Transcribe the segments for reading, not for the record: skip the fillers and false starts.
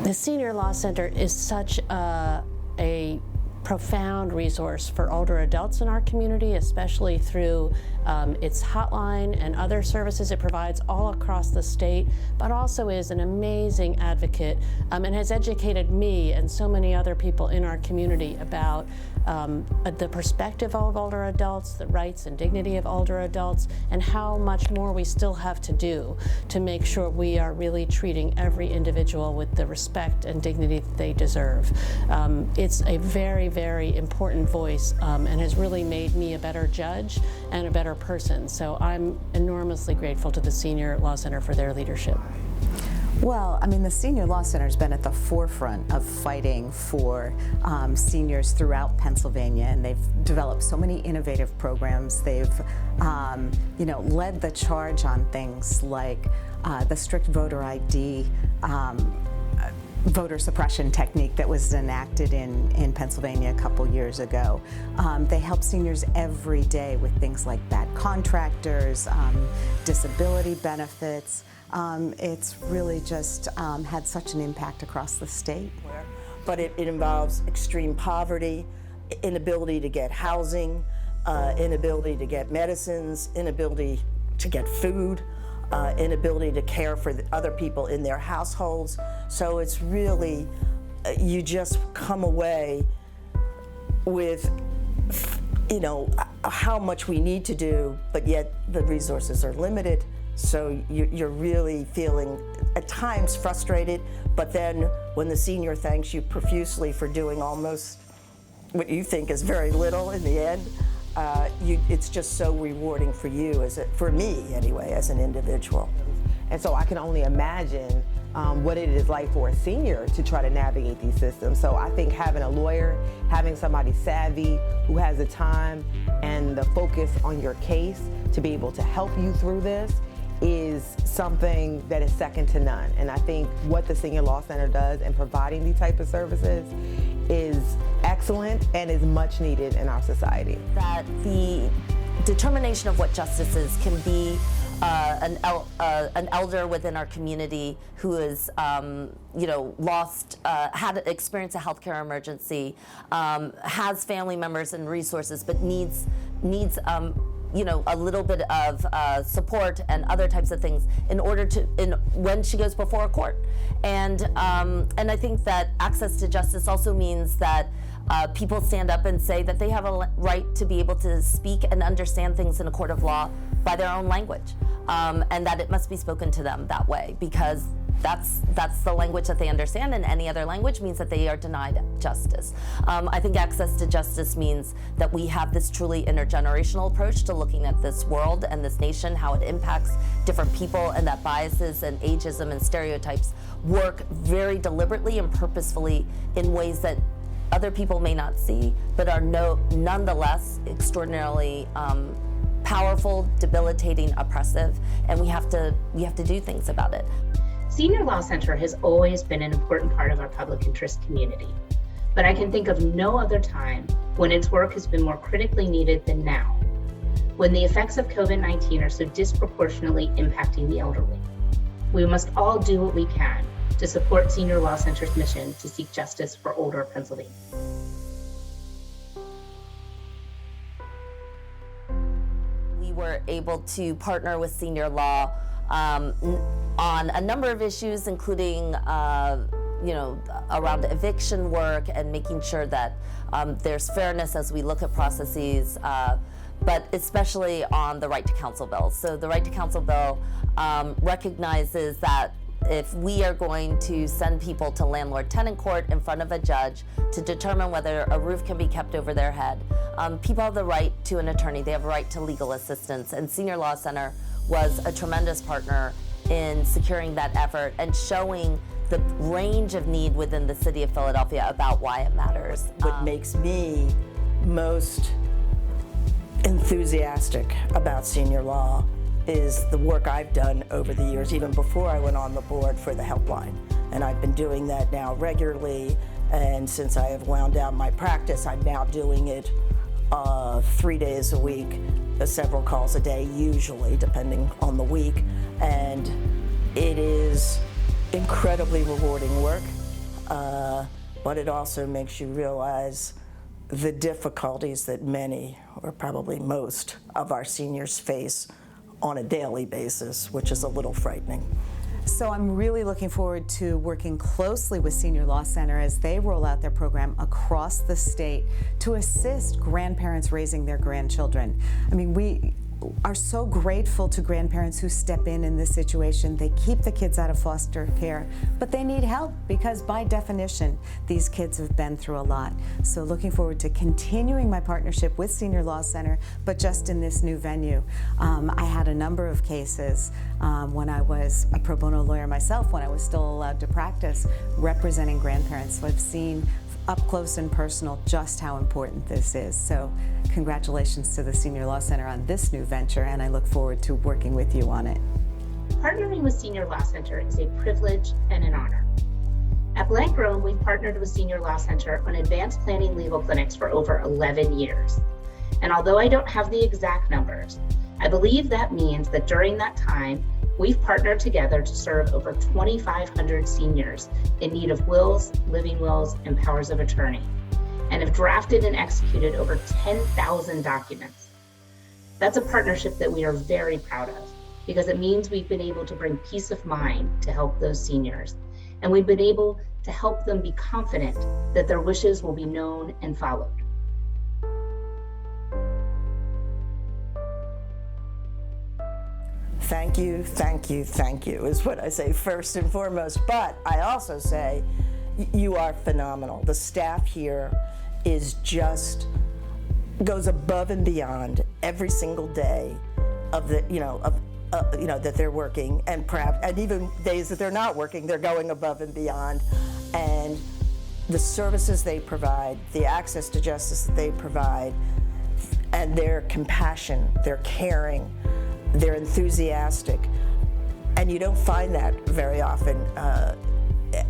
The SeniorLAW Center is such a profound resource for older adults in our community, especially through its hotline and other services it provides all across the state, but also is an amazing advocate and has educated me and so many other people in our community about the perspective of older adults, the rights and dignity of older adults, and how much more we still have to do to make sure we are really treating every individual with the respect and dignity that they deserve. It's a very, very important voice and has really made me a better judge and a better person. So I'm enormously grateful to the SeniorLAW Center for their leadership. Well, I mean, the SeniorLAW Center has been at the forefront of fighting for seniors throughout Pennsylvania, and they've developed so many innovative programs. They've, led the charge on things like the strict voter ID voter suppression technique that was enacted in Pennsylvania a couple years ago. They help seniors every day with things like bad contractors, disability benefits. It's really just had such an impact across the state. But it involves extreme poverty, inability to get housing, inability to get medicines, inability to get food, inability to care for the other people in their households. So it's really, you just come away with, how much we need to do, but yet the resources are limited. So you're really feeling at times frustrated, but then when the senior thanks you profusely for doing almost what you think is very little in the end, it's just so rewarding for you, for me anyway, as an individual. And so I can only imagine what it is like for a senior to try to navigate these systems. So I think having a lawyer, having somebody savvy who has the time and the focus on your case to be able to help you through this is something that is second to none. And I think what the SeniorLAW Center does in providing these type of services is excellent and is much needed in our society. That the determination of what justice is can be an elder within our community who is, had experienced a healthcare emergency, has family members and resources, but needs a little bit of support and other types of things in order to, when she goes before a court. And I think that access to justice also means that people stand up and say that they have a right to be able to speak and understand things in a court of law by their own language, and that it must be spoken to them that way, because that's the language that they understand, and any other language means that they are denied justice. I think access to justice means that we have this truly intergenerational approach to looking at this world and this nation, how it impacts different people, and that biases and ageism and stereotypes work very deliberately and purposefully in ways that other people may not see, but are nonetheless extraordinarily powerful, debilitating, oppressive, and we have to do things about it. SeniorLAW Center has always been an important part of our public interest community, but I can think of no other time when its work has been more critically needed than now, when the effects of COVID-19 are so disproportionately impacting the elderly. We must all do what we can to support SeniorLAW Center's mission to seek justice for older Pennsylvanians. We were able to partner with SeniorLAW on a number of issues, including around eviction work and making sure that there's fairness as we look at processes, but especially on the right to counsel bill. So the right to counsel bill recognizes that if we are going to send people to landlord-tenant court in front of a judge to determine whether a roof can be kept over their head, people have the right to an attorney. They have a right to legal assistance, and SeniorLAW Center was a tremendous partner in securing that effort and showing the range of need within the city of Philadelphia about why it matters. What makes me most enthusiastic about senior law is the work I've done over the years, even before I went on the board for the helpline. And I've been doing that now regularly, and since I have wound down my practice, I'm now doing it 3 days a week, several calls a day, usually, depending on the week. And it is incredibly rewarding work. but it also makes you realize the difficulties that many, or probably most, of our seniors face on a daily basis, which is a little frightening. So I'm really looking forward to working closely with SeniorLAW Center as they roll out their program across the state to assist grandparents raising their grandchildren. I mean, we are so grateful to grandparents who step in this situation. They keep the kids out of foster care, but they need help because by definition, these kids have been through a lot. So looking forward to continuing my partnership with SeniorLAW Center, but just in this new venue. I had a number of cases when I was a pro bono lawyer myself, when I was still allowed to practice, representing grandparents. So I've seen up close and personal just how important this is. So congratulations to the SeniorLAW Center on this new venture, and I look forward to working with you on it. Partnering with SeniorLAW Center is a privilege and an honor. At Blank Rome, we've partnered with SeniorLAW Center on advanced planning legal clinics for over 11 years. And although I don't have the exact numbers, I believe that means that during that time, we've partnered together to serve over 2,500 seniors in need of wills, living wills, and powers of attorney, and have drafted and executed over 10,000 documents. That's a partnership that we are very proud of because it means we've been able to bring peace of mind to help those seniors, and we've been able to help them be confident that their wishes will be known and followed. Thank you, thank you, thank you is what I say first and foremost. But I also say you are phenomenal. The staff here is just goes above and beyond every single day of the that they're working, and perhaps and even days that they're not working, they're going above and beyond. And the services they provide, the access to justice that they provide, and their compassion, their caring, they're enthusiastic, and you don't find that very often,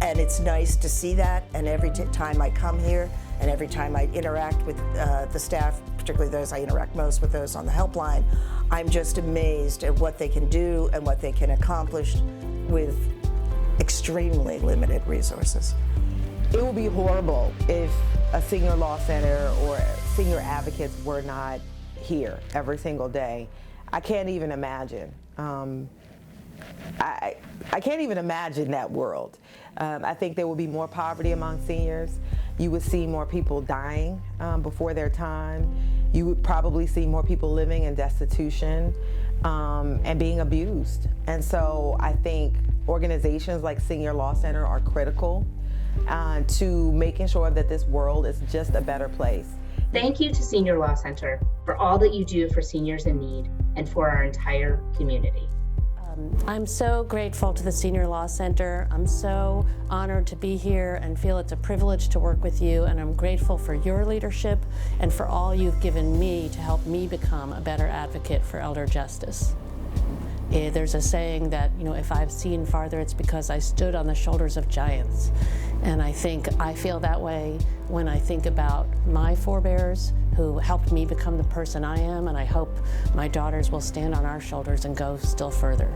and it's nice to see that. And every time I come here and every time I interact with the staff, particularly those I interact most with, those on the helpline, I'm just amazed at what they can do and what they can accomplish with extremely limited resources. It would be horrible if a SeniorLAW Center or senior advocates were not here every single day. I can't even imagine. I can't even imagine that world. I think there will be more poverty among seniors. You would see more people dying before their time. You would probably see more people living in destitution and being abused. And so I think organizations like SeniorLAW Center are critical to making sure that this world is just a better place. Thank you to SeniorLAW Center for all that you do for seniors in need and for our entire community. I'm so grateful to the SeniorLAW Center. I'm so honored to be here and feel it's a privilege to work with you, and I'm grateful for your leadership and for all you've given me to help me become a better advocate for elder justice. There's a saying that, if I've seen farther, it's because I stood on the shoulders of giants. And I think I feel that way when I think about my forebears who helped me become the person I am, and I hope my daughters will stand on our shoulders and go still further.